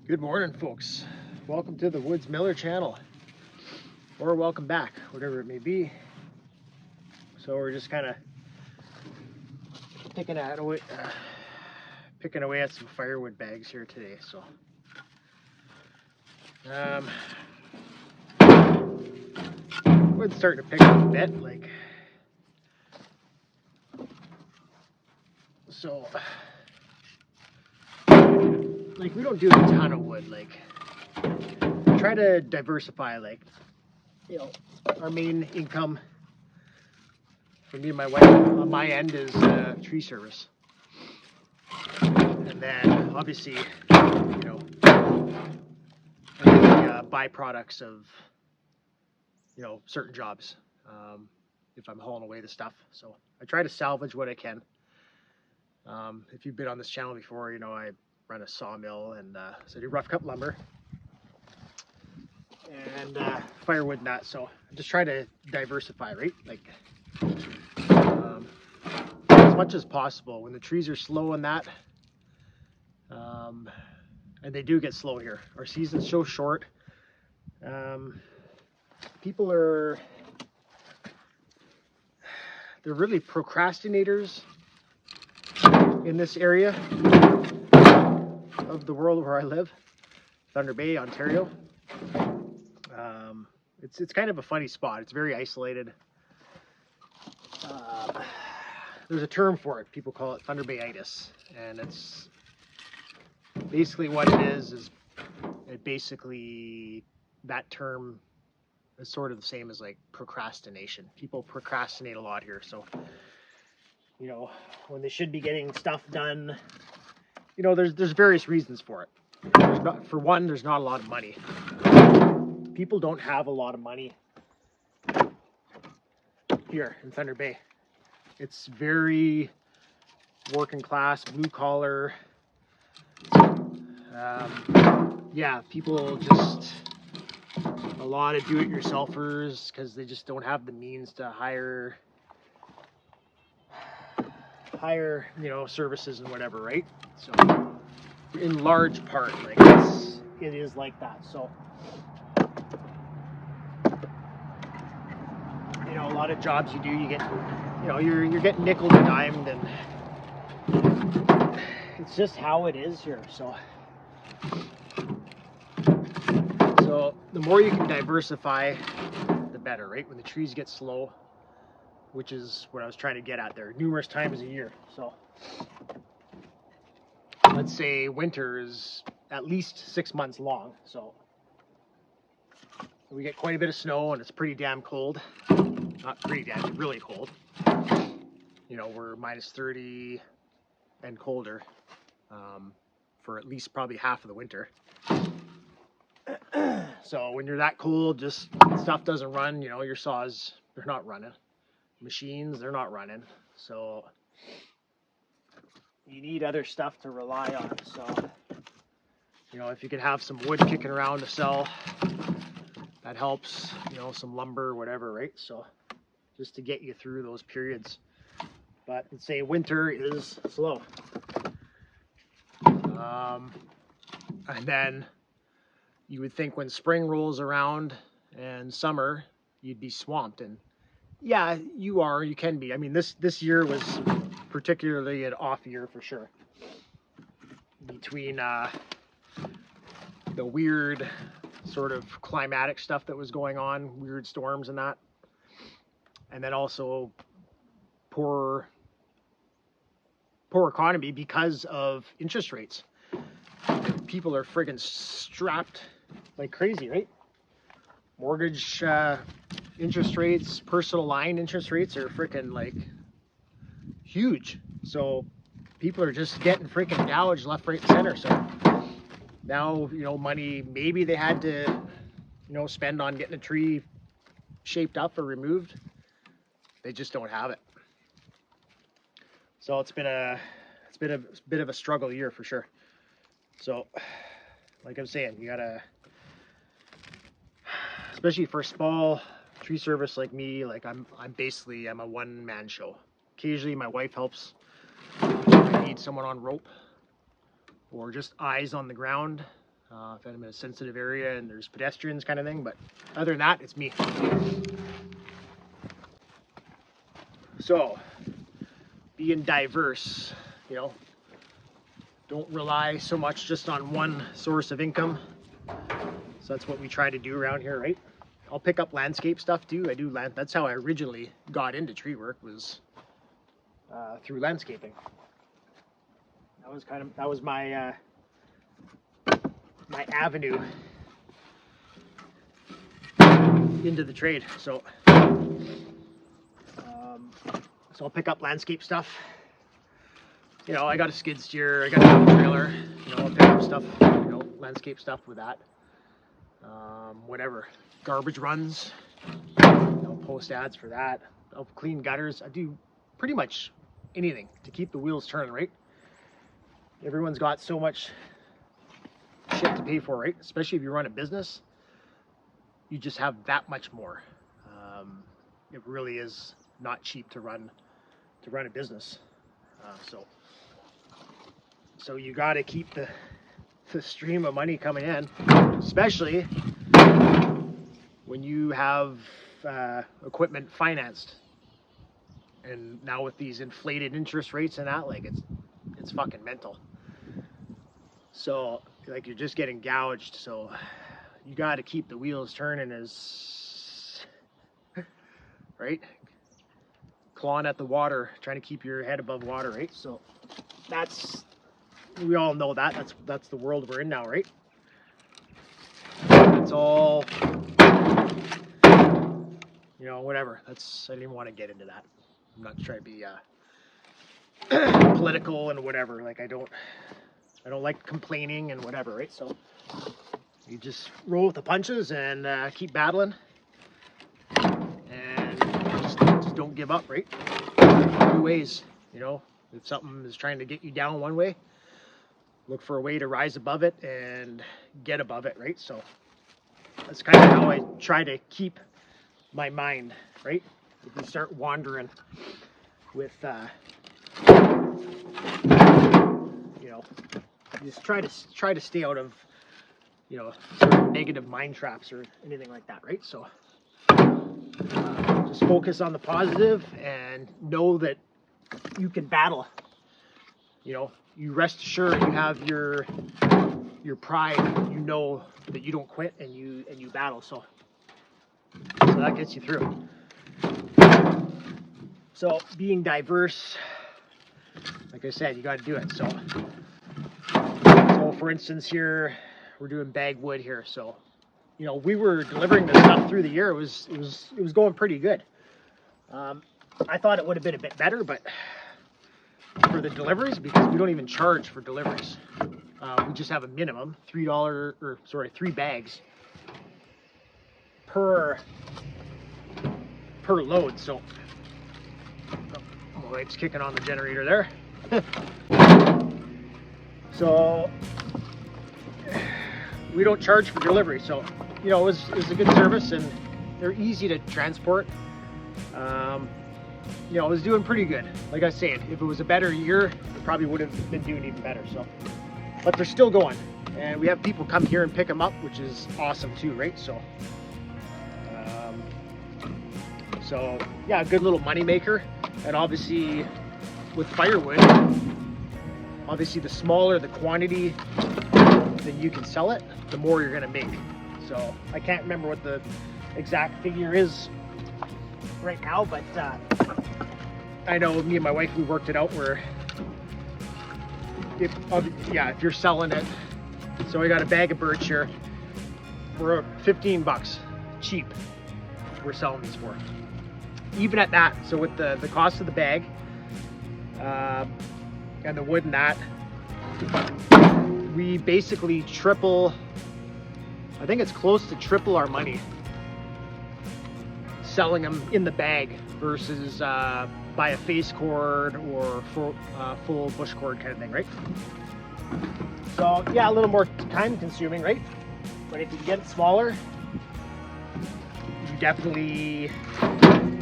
Good morning, folks. Welcome to the Woods Miller channel, or welcome back, whatever it may be. So we're just kind of picking away at some firewood bags here today. So wood's starting to pick up a bit, like we don't do a ton of wood. Try to diversify. Our main income for me and my wife on my end is tree service, and then obviously, byproducts of certain jobs. If I'm hauling away the stuff, so I try to salvage what I can. If you've been on this channel before, I run a sawmill, and so I do rough cut lumber and firewood nuts. So I just try to diversify, right? As much as possible. When the trees are slow in that, and they do get slow here. Our season's so short. People they're really procrastinators in this area of the world where I live, Thunder Bay, Ontario. It's kind of a funny spot. It's very isolated. There's a term for it. People call it Thunder Bay-itis, and it's basically what it is it basically, that term is sort of the same as like procrastination. People procrastinate a lot here. So, when they should be getting stuff done, there's various reasons for it. For one, there's not a lot of money. People don't have a lot of money here in Thunder Bay. It's very working class, blue collar. People just, a lot of do-it-yourselfers, because they just don't have the means to hire services and whatever, right? So in large part, it is like that. So a lot of jobs you do, you get, you're getting nickel and dimed, and it's just how it is here. So the more you can diversify, the better, right? When the trees get slow, which is what I was trying to get at there, numerous times a year. So let's say winter is at least 6 months long. So we get quite a bit of snow, and it's pretty damn cold. Not pretty damn, really cold. We're minus 30 and colder for at least probably half of the winter. So when you're that cold, just stuff doesn't run. Your saws, they're not running. Machines, they're not running. So you need other stuff to rely on. So if you could have some wood kicking around to sell, that helps. Some lumber, whatever, right? So just to get you through those periods. But let's say winter is slow, and then you would think when spring rolls around and summer, you'd be swamped. And yeah, you can be. I mean, this year was particularly an off year for sure. Between the weird sort of climatic stuff that was going on, weird storms and that, and then also poor economy because of interest rates. People are friggin' strapped like crazy, right? Mortgage interest rates, personal line interest rates are freaking huge. So people are just getting freaking gouged left, right, and center. So now, money maybe they had to, spend on getting a tree shaped up or removed, they just don't have it. So it's been a bit of a struggle year for sure. So like I'm saying, you gotta, especially for small tree service like me, I'm a one-man show. Occasionally my wife helps. I need someone on rope or just eyes on the ground. if I'm in a sensitive area and there's pedestrians kind of thing, but other than that, it's me. So, being diverse, you know, don't rely so much just on one source of income. So that's what we try to do around here, right? I'll pick up landscape stuff too. I do land. That's how I originally got into tree work, was through landscaping. That was my my avenue into the trade. So I'll pick up landscape stuff. You know, I got a skid steer, I got a trailer. You know, I'll pick up stuff. You know, landscape stuff with that. Whatever, garbage runs. I'll post ads for that. I'll clean gutters. I do pretty much anything to keep the wheels turning, right? Everyone's got so much shit to pay for, right? Especially if you run a business, you just have that much more. It really is not cheap to run a business. So you got to keep the stream of money coming in, especially when you have equipment financed. And now with these inflated interest rates and that, like it's fucking mental. So like you're just getting gouged. So you got to keep the wheels turning, as right, clawing at the water, trying to keep your head above water, right? So we all know that's the world we're in now, right? That's all, you know, whatever. I didn't even want to get into that. I'm not trying to be political and whatever. Like I don't like complaining and whatever, right? So you just roll with the punches and keep battling, and just don't give up, right? Two ways, you know. If something is trying to get you down one way, look for a way to rise above it and get above it, right? So that's kind of how I try to keep my mind, right? If you start wandering with, you know, just try to stay out of, you know, sort of negative mind traps or anything like that, right? So just focus on the positive and know that you can battle. You know, you rest assured you have your pride. You know that you don't quit and you battle. So that gets you through. So being diverse, like I said, you got to do it. So for instance, here we're doing bag wood here. So, you know, we were delivering the stuff through the year. It was going pretty good. I thought it would have been a bit better, but for the deliveries, because we don't even charge for deliveries, we just have a minimum $3 or sorry, 3 bags per load. So my wife's kicking on the generator there. So we don't charge for delivery. So, you know, it was a good service and they're easy to transport. You know, it was doing pretty good. Like I was saying, if it was a better year, it probably would have been doing even better. So, but they're still going, and we have people come here and pick them up, which is awesome too, right? So, yeah, a good little money maker. And obviously, with firewood, obviously the smaller the quantity that you can sell it, the more you're gonna make. So I can't remember what the exact figure is right now, but I know me and my wife, we worked it out where if you're selling it, so I got a bag of birch here for $15, cheap, we're selling these for. Even at that, so with the cost of the bag and the wood and that, we basically triple, I think it's close to triple our money selling them in the bag versus by a face cord or full bush cord kind of thing, right? So yeah, a little more time consuming, right? But if you get it smaller, you definitely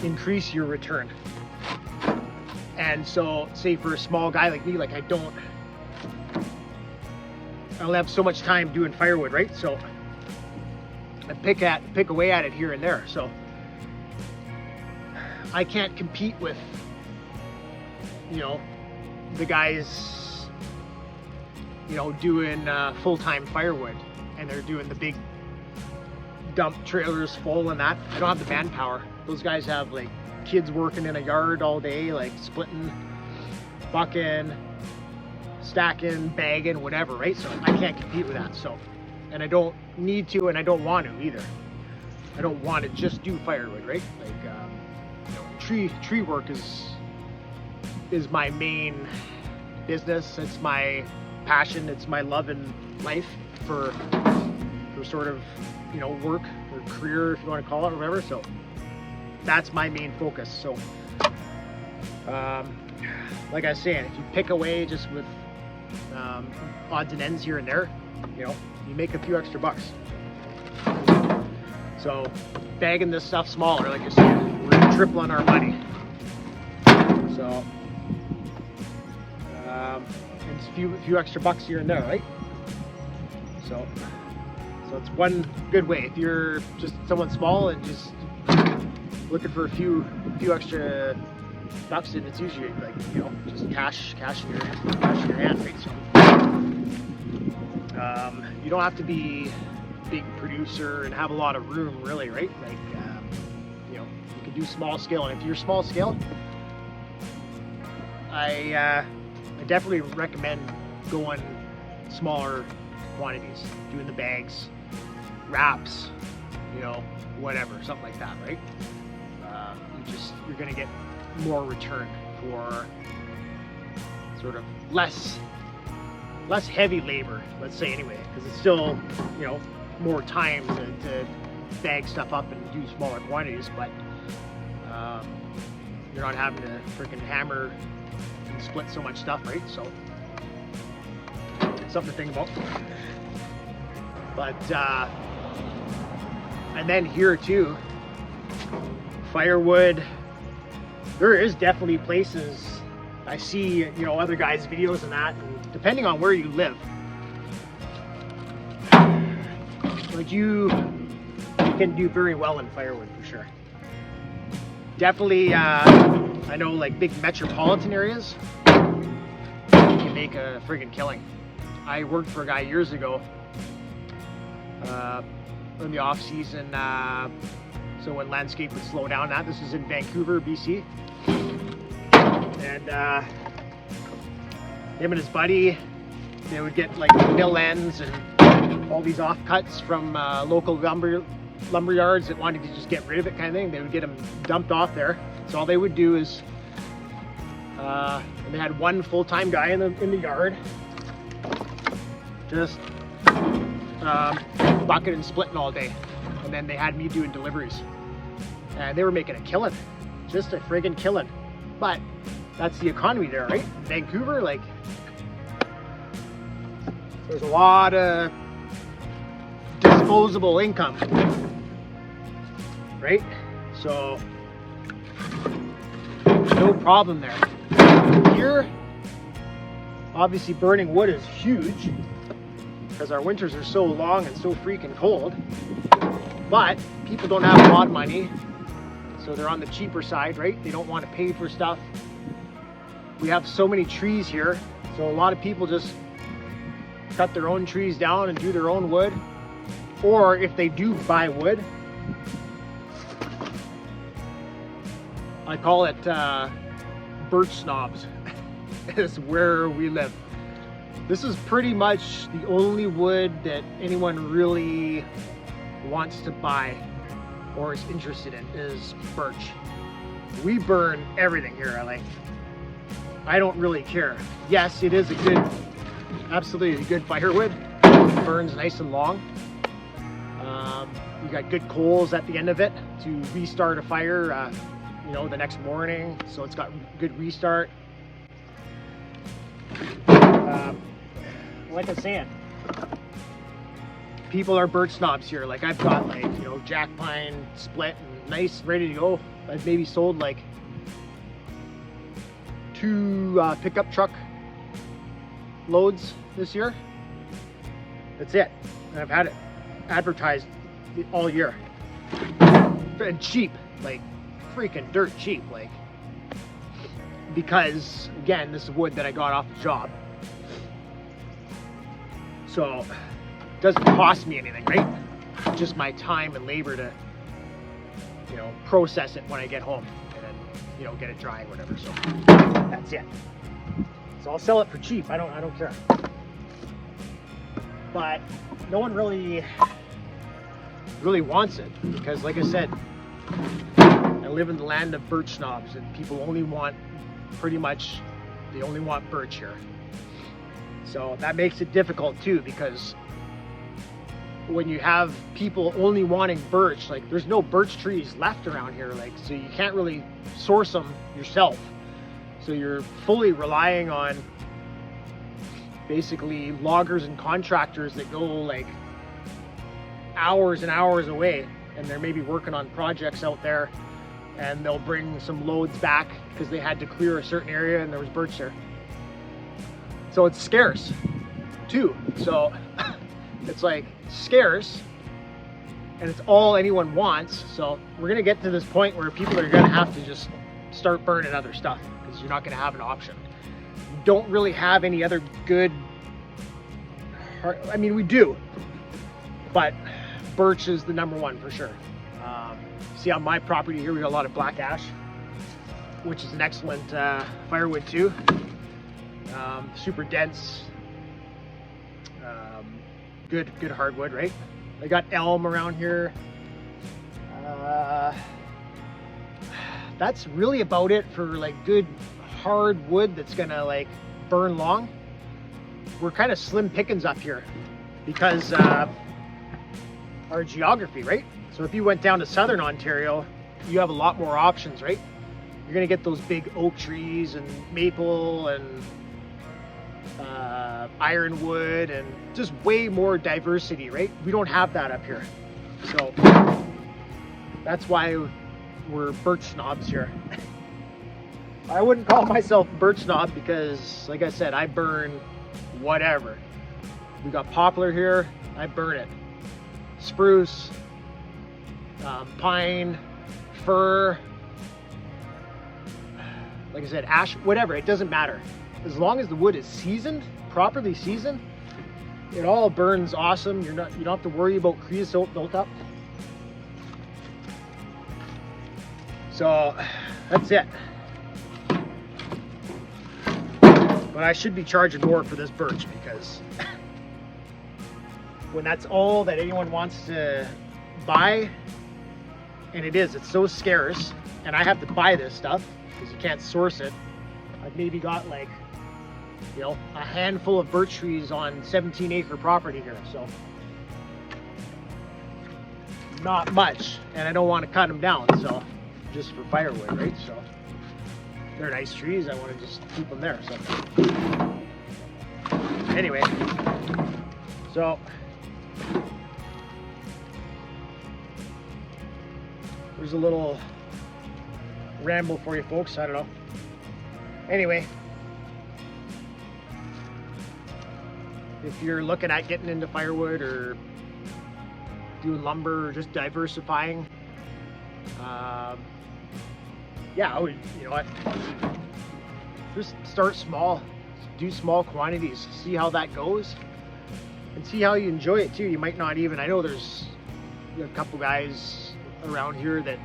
increase your return. And so say for a small guy like me, like I don't only have so much time doing firewood, right? So I pick away at it here and there. So I can't compete with, you know, the guys, you know, doing full-time firewood, and they're doing the big dump trailers full and that. I don't have the manpower. Those guys have like kids working in a yard all day, like splitting, bucking, stacking, bagging, whatever, right? So I can't compete with that. So, and I don't need to, and I don't want to either. I don't want to just do firewood, right? Like, you know, tree work is my main business. It's my passion. It's my love in life for sort of, you know, work or career, if you want to call it, or whatever. So that's my main focus. So, like I was saying, if you pick away just with odds and ends here and there, you know, you make a few extra bucks. So bagging this stuff smaller, like I said, we're tripling our money. So it's a few extra bucks here and there, right? So it's one good way. If you're just someone small and just looking for a few extra bucks, and it's usually like, you know, just cash in your hand, right? So you don't have to be a big producer and have a lot of room, really, right? Like, you know, you can do small scale, and if you're small scale, I definitely recommend going smaller quantities, doing the bags, wraps, you know, whatever, something like that, right? You're gonna get more return for sort of less heavy labor, let's say, anyway, because it's still, you know, more time to bag stuff up and do smaller quantities, but you're not having to freaking hammer and split so much stuff, right? So something to think about. But and then here too, firewood, there is definitely places I see, you know, other guys' videos and that, and depending on where you live, like you can do very well in firewood for sure. Definitely, I know, like big metropolitan areas, you can make a friggin' killing. I worked for a guy years ago in the off season, so when landscape would slow down. This is in Vancouver, BC, and him and his buddy, they would get like mill ends and all these offcuts from local lumber yards that wanted to just get rid of it, kind of thing. They would get them dumped off there. So all they would do is, and they had one full-time guy in the yard, just bucketing and splitting all day, and then they had me doing deliveries, and they were making a killing, just a friggin' killing. But that's the economy there, right? Vancouver, like, there's a lot of disposable income, right? So no problem there. Here, obviously burning wood is huge because our winters are so long and so freaking cold, but people don't have a lot of money, so they're on the cheaper side, right? They don't want to pay for stuff. We have so many trees here, so a lot of people just cut their own trees down and do their own wood, or if they do buy wood, I call it birch snobs. Is where we live. This is pretty much the only wood that anyone really wants to buy or is interested in, is birch. We burn everything here. I don't really care. Yes, it is a good, absolutely a good firewood. It burns nice and long. You got good coals at the end of it to restart a fire, you know, the next morning. So it's got good restart. Like I'm saying, people are birch snobs here. Like, I've got, like, you know, jack pine split and nice, ready to go. I've maybe sold like 2 pickup truck loads this year. That's it. And I've had it advertised all year. And cheap, like freaking dirt cheap, like, because again, this is wood that I got off the job. So it doesn't cost me anything, right? Just my time and labor to, you know, process it when I get home and then, you know, get it dry or whatever. So that's it. So I'll sell it for cheap. I don't care. But no one really wants it because, like I said, I live in the land of birch snobs, and people only want, pretty much, they only want birch here. So that makes it difficult too, because when you have people only wanting birch, like there's no birch trees left around here, like, so you can't really source them yourself. So you're fully relying on basically loggers and contractors that go like hours and hours away, and they're maybe working on projects out there, and they'll bring some loads back because they had to clear a certain area and there was birch there. So it's scarce too. So it's like scarce, and it's all anyone wants. So we're gonna get to this point where people are gonna have to just start burning other stuff because you're not gonna have an option. You don't really have any other good, I mean, we do, but birch is the number one for sure. See on my property here, we got a lot of black ash, which is an excellent firewood too. Super dense, good hardwood, right? I got elm around here. That's really about it for like good hard wood that's gonna like burn long. We're kind of slim pickings up here because our geography, right? So if you went down to southern Ontario, you have a lot more options, right? You're gonna get those big oak trees and maple and ironwood and just way more diversity, right? We don't have that up here. So that's why we're birch snobs here. I wouldn't call myself a birch snob because, like I said, I burn whatever. We got poplar here, I burn it. Spruce, pine, fir, like I said, ash, whatever, it doesn't matter. As long as the wood is seasoned, properly seasoned, it all burns awesome. You don't have to worry about creosote built up. So that's it. But I should be charging more for this birch because when that's all that anyone wants to buy, and it's so scarce, and I have to buy this stuff because you can't source it. I've maybe got like, you know, a handful of birch trees on 17-acre property here, so not much, and I don't want to cut them down, so just for firewood, right? So they're nice trees, I want to just keep them there. So anyway, so there's a little ramble for you folks, I don't know. Anyway, if you're looking at getting into firewood or doing lumber or just diversifying, yeah, I would, you know what, just start small, do small quantities, see how that goes, and see how you enjoy it too. You might not even, I know there's a couple guys around here that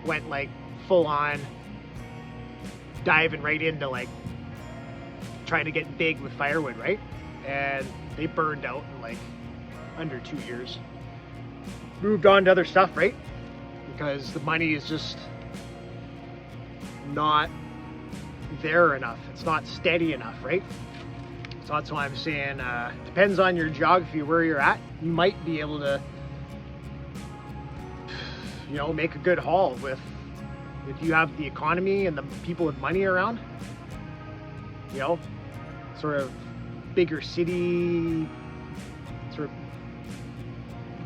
went like full on diving right into like trying to get big with firewood, right? And they burned out in like under 2 years. Moved on to other stuff, right? Because the money is just not there enough. It's not steady enough, right? So that's why I'm saying, depends on your geography, where you're at. You might be able to, you know, make a good haul with, if you have the economy and the people with money around, you know, sort of bigger city, sort of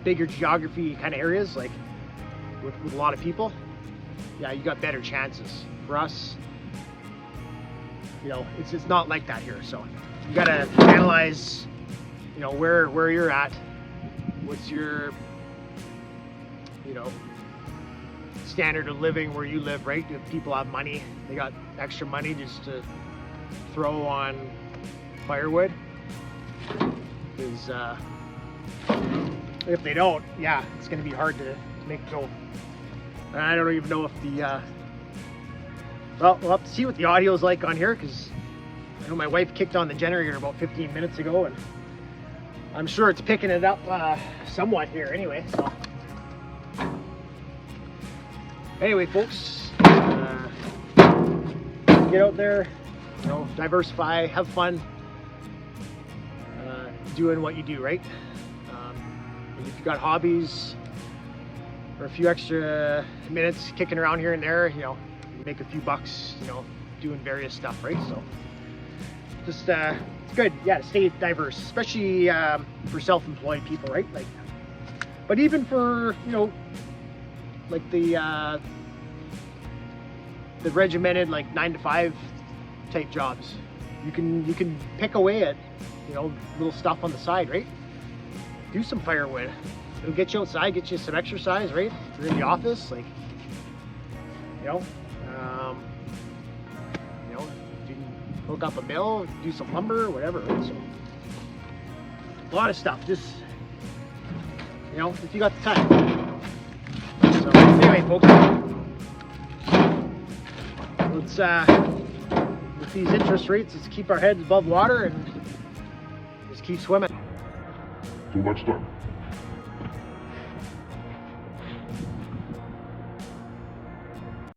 bigger geography kind of areas, like with a lot of people, yeah, you got better chances. For us, you know, it's not like that here. So you gotta analyze, you know, where you're at. What's your, you know, standard of living where you live, right? If people have money, they got extra money just to throw on firewood. Because if they don't, yeah, it's going to be hard to make it go. And I don't even know if the well, we'll have to see what the audio is like on here, because I know my wife kicked on the generator about 15 minutes ago, and I'm sure it's picking it up somewhat here anyway. So anyway, folks, get out there, you know, diversify, have fun, doing what you do, right? And if you got hobbies or a few extra minutes kicking around here and there, you know, make a few bucks, you know, doing various stuff, right? So just it's good, yeah, to stay diverse, especially for self-employed people, right? Like, but even for, you know, like the regimented, like 9-to-5 type jobs, you can pick away at, you know, little stuff on the side, right? Do some firewood. It'll get you outside, get you some exercise, right? If you're in the office, like, you know, you can hook up a mill, do some lumber, whatever, right? So a lot of stuff, just, you know, if you got the time. So anyway, folks, let's with these interest rates, let's keep our heads above water and just keep swimming. Till next time.